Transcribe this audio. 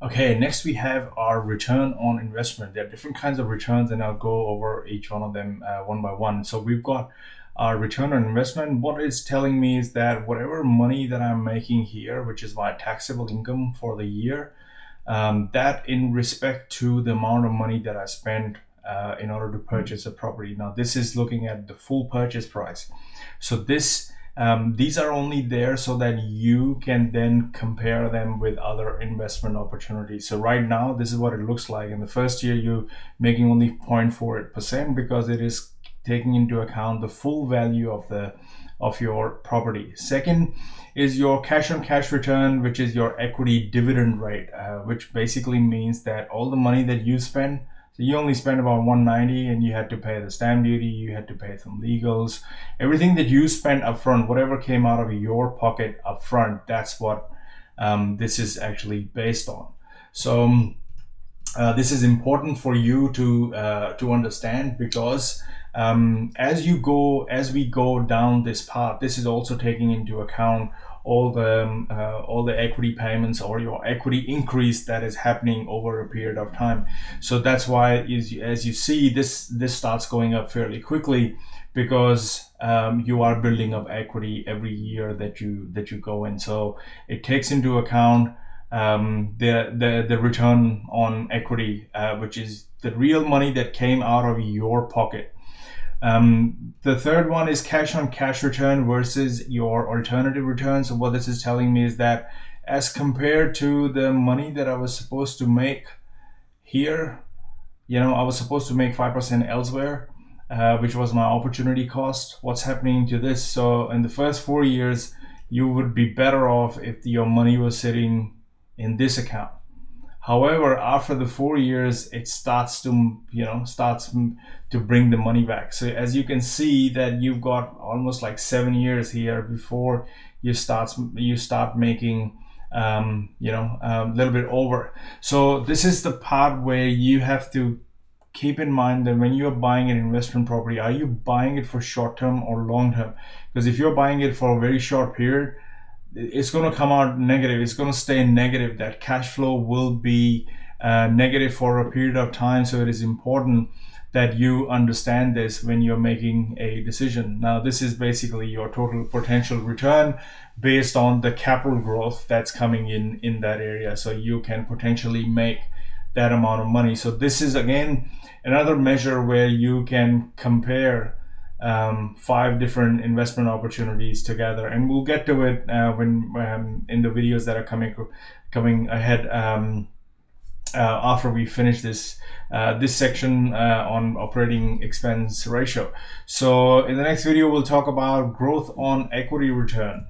Okay, next we have our return on investment. There are different kinds of returns, and I'll go over each one of them one by one. So we've got our return on investment. What it's telling me is that whatever money that I'm making here, which is my taxable income for the year, that in respect to the amount of money that I spent in order to purchase a property. Now, this is looking at the full purchase price. So these are only there so that you can then compare them with other investment opportunities. So right now, this is what it looks like. In the first year, you're making only 0.48% because it is taking into account the full value of your property. Second is your cash on cash return, which is your equity dividend rate, which basically means that all the money that you spend, so you only spent about 190 and you had to pay the stamp duty, you had to pay some legals, everything that you spent upfront, whatever came out of your pocket upfront, that's what this is actually based on. So this is important for you to understand, because as we go down this path, this is also taking into account all the equity payments or your equity increase that is happening over a period of time. So that's why as you see, this starts going up fairly quickly, because you are building up equity every year that you go in. So it takes into account the return on equity, which is the real money that came out of your pocket. The third one is cash on cash return versus your alternative return. So what this is telling me is that as compared to the money that I was supposed to make here, I was supposed to make 5% elsewhere, which was my opportunity cost. What's happening to this? So in the first 4 years, you would be better off if your money was sitting in this account. However, after the 4 years, it starts to bring the money back. So as you can see that you've got almost like 7 years here before you start making a little bit over. So this is the part where you have to keep in mind that when you're buying an investment property, are you buying it for short term or long term? Because if you're buying it for a very short period, it's going to come out negative. It's going to stay negative. That cash flow will be negative for a period of time. So it is important that you understand this when you're making a decision. Now, this is basically your total potential return based on the capital growth that's coming in that area. So you can potentially make that amount of money. So this is again another measure where you can compare 5 different investment opportunities together, and we'll get to it when in the videos that are coming ahead after we finish this section on operating expense ratio. So in the next video, we'll talk about growth on equity return.